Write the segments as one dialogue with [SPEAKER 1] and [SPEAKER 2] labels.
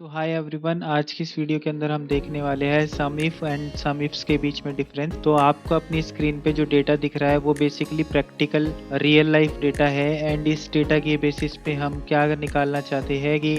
[SPEAKER 1] सो hi everyone, आज की इस वीडियो के अंदर हम देखने वाले हैं सम इफ एंड सम इफ्स के बीच में डिफरेंस। तो आपको अपनी स्क्रीन पे जो डेटा दिख रहा है वो basically practical real life data है। एंड इस डेटा के बेसिस पे हम क्या निकालना चाहते हैं कि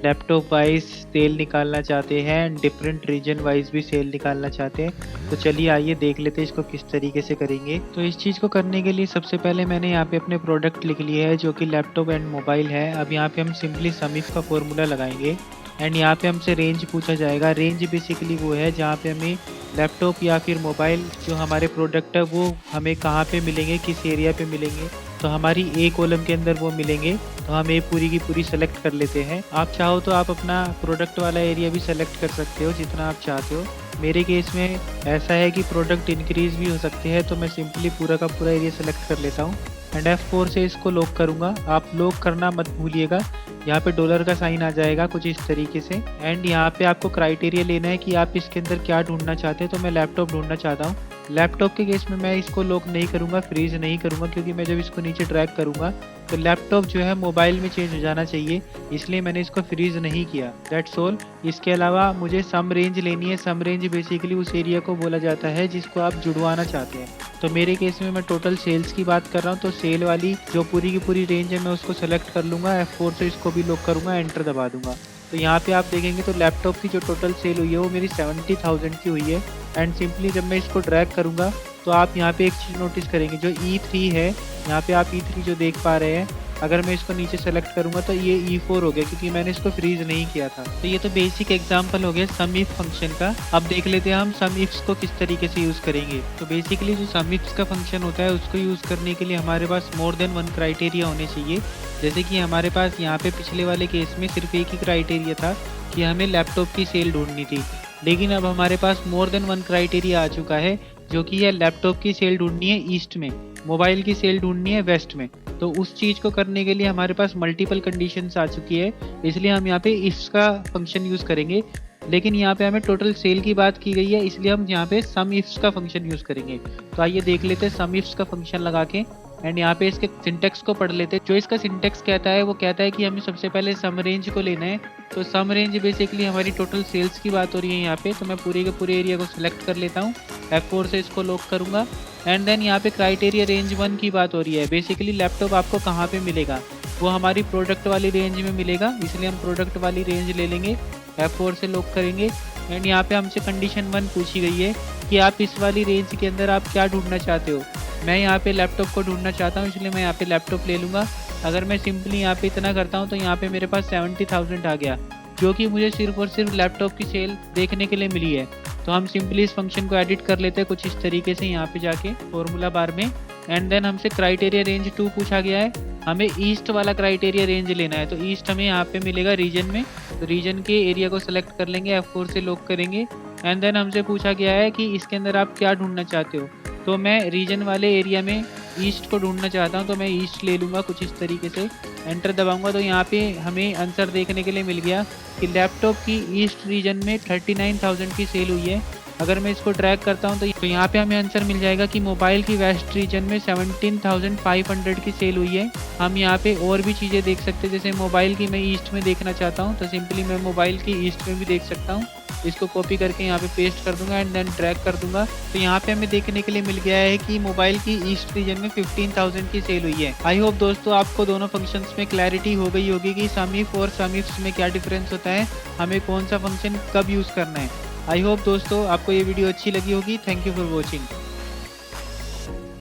[SPEAKER 1] लैपटॉप वाइज सेल निकालना चाहते हैं एंड डिफरेंट रीजन वाइज भी सेल निकालना चाहते हैं। तो चलिए आइए देख लेते हैं इसको किस तरीके से करेंगे। तो इस चीज़ को करने के लिए सबसे पहले मैंने यहाँ पे अपने प्रोडक्ट लिख लिए है जो कि लैपटॉप एंड मोबाइल है। अब यहाँ पे हम सिंपली सम इफ का फॉर्मूला लगाएंगे एंड यहाँ पे हमसे रेंज पूछा जाएगा। रेंज बेसिकली वो है जहाँ पे हमें लैपटॉप या फिर मोबाइल जो हमारे प्रोडक्ट है वो हमें कहाँ पे मिलेंगे, किस एरिया पे मिलेंगे। तो हमारी ए कॉलम के अंदर वो मिलेंगे, तो हम ये पूरी की पूरी सेलेक्ट कर लेते हैं। आप चाहो तो आप अपना प्रोडक्ट वाला एरिया भी सेलेक्ट कर सकते हो जितना आप चाहते हो। मेरे केस में ऐसा है कि प्रोडक्ट इंक्रीज भी हो सकते हैं, तो मैं सिंपली पूरा का पूरा एरिया सेलेक्ट कर लेता हूँ एंड F4 से इसको लॉक करूँगा। आप लॉक करना मत भूलिएगा, यहाँ पे डॉलर का साइन आ जाएगा कुछ इस तरीके से। एंड यहाँ पे आपको क्राइटेरिया लेना है कि आप इसके अंदर क्या ढूंढना चाहते हैं। तो मैं लैपटॉप ढूंढना चाहता हूँ। लैपटॉप के केस में मैं इसको लॉक नहीं करूँगा, फ्रीज नहीं करूँगा, क्योंकि मैं जब इसको नीचे ड्रैग करूँगा तो लैपटॉप जो है मोबाइल में चेंज हो जाना चाहिए, इसलिए मैंने इसको फ्रीज नहीं किया। That's all. इसके अलावा मुझे सम रेंज लेनी है। सम रेंज बेसिकली उस एरिया को बोला जाता है जिसको आप जुड़वाना चाहते हैं। तो मेरे केस में मैं टोटल सेल्स की बात कर रहा हूँ, तो सेल वाली जो पूरी की पूरी रेंज है मैं उसको सेलेक्ट कर लूँगा। F4 से इसको भी लॉक करूँगा, एंटर दबा दूंगा। तो यहाँ पे आप देखेंगे तो लैपटॉप की जो टोटल सेल हुई है वो मेरी 70,000 की हुई है। एंड सिंपली जब मैं इसको ड्रैग करूँगा तो आप यहाँ पे एक चीज़ नोटिस करेंगे, जो E3 है, यहाँ पे आप E3 जो देख पा रहे हैं, अगर मैं इसको नीचे सेलेक्ट करूँगा तो ये E4 हो गया, क्योंकि मैंने इसको फ्रीज नहीं किया था। तो ये तो बेसिक एग्जांपल हो गया सम इफ फंक्शन का। अब देख लेते हैं हम सम इफ्स को किस तरीके से यूज़ करेंगे। तो बेसिकली जो सम इफ्स का फंक्शन होता है उसको यूज़ करने के लिए हमारे पास मोर देन वन क्राइटेरिया होने चाहिए। जैसे कि हमारे पास यहाँ पे पिछले वाले केस में सिर्फ एक ही क्राइटेरिया था कि हमें लैपटॉप की सेल ढूंढनी थी, लेकिन अब हमारे पास मोर देन वन क्राइटेरिया आ चुका है, जो कि है लैपटॉप की सेल ढूंढनी है ईस्ट में, मोबाइल की सेल ढूंढनी है वेस्ट में। तो उस चीज़ को करने के लिए हमारे पास मल्टीपल कंडीशंस आ चुकी है, इसलिए हम यहाँ पे इसका फंक्शन यूज़ करेंगे। लेकिन यहाँ पे हमें टोटल सेल की बात की गई है, इसलिए हम यहाँ पे सम इफ्स का फंक्शन यूज़ करेंगे। तो आइए देख लेते हैं सम इफ्स का फंक्शन लगा के एंड यहाँ पे इसके सिंटेक्स को पढ़ लेते हैं। जो इसका सिंटेक्स कहता है वो कहता है कि हमें सबसे पहले सम रेंज को लेना है। तो सम रेंज बेसिकली हमारी टोटल सेल्स की बात हो रही है यहाँ पे। तो मैं पूरे के पूरे एरिया को सिलेक्ट कर लेता हूँ, F4 से इसको लॉक करूँगा। एंड देन यहाँ पे क्राइटेरिया रेंज 1 की बात हो रही है। बेसिकली लैपटॉप आपको कहाँ पे मिलेगा, वो हमारी प्रोडक्ट वाली रेंज में मिलेगा, इसलिए हम प्रोडक्ट वाली रेंज ले लेंगे, F4 से लॉक करेंगे। एंड यहाँ पे हमसे कंडीशन 1 पूछी गई है कि आप इस वाली रेंज के अंदर आप क्या ढूंढना चाहते हो। मैं यहाँ पे लैपटॉप को ढूंढना चाहता हूँ, इसलिए मैं यहाँ पे लैपटॉप ले लूँगा। अगर मैं सिंपली यहाँ पे इतना करता हूँ तो यहाँ पे मेरे पास 70,000 आ गया, जो कि मुझे सिर्फ और सिर्फ लैपटॉप की सेल देखने के लिए मिली है। तो हम सिंपली इस फंक्शन को एडिट कर लेते हैं कुछ इस तरीके से यहाँ पे जाके फॉर्मूला बार में। एंड देन हमसे क्राइटेरिया रेंज 2 पूछा गया है, हमें ईस्ट वाला क्राइटेरिया रेंज लेना है। तो ईस्ट हमें यहाँ पे मिलेगा रीजन में, तो रीजन के एरिया को सेलेक्ट कर लेंगे, F4 से लॉक करेंगे। एंड देन हमसे पूछा गया है कि इसके अंदर आप क्या ढूंढना चाहते हो। तो मैं रीजन वाले एरिया में ईस्ट को ढूंढना चाहता हूँ, तो मैं ईस्ट ले लूँगा कुछ इस तरीके से, एंटर दबाऊंगा। तो यहाँ पे हमें आंसर देखने के लिए मिल गया कि लैपटॉप की ईस्ट रीजन में 39,000 की सेल हुई है। अगर मैं इसको ड्रैग करता हूँ तो यहाँ पे हमें आंसर मिल जाएगा कि मोबाइल की वेस्ट रीजन में 17,500 की सेल हुई है। हम यहाँ पे और भी चीज़ें देख सकते हैं, जैसे मोबाइल की मैं ईस्ट में देखना चाहता हूँ, तो सिंपली मैं मोबाइल की ईस्ट में भी देख सकता हूँ। इसको कॉपी करके यहाँ पे पेस्ट कर दूंगा एंड देन ड्रैग कर दूंगा। तो यहाँ पे हमें देखने के लिए मिल गया है कि मोबाइल की ईस्ट रीजन में 15,000 की सेल हुई है। आई होप दोस्तों आपको दोनों फंक्शंस में क्लैरिटी हो गई होगी कि सम इफ और सम इफ्स में क्या डिफरेंस होता है, हमें कौन सा फंक्शन कब यूज़ करना है। आई होप दोस्तों आपको ये वीडियो अच्छी लगी होगी। Thank you for watching.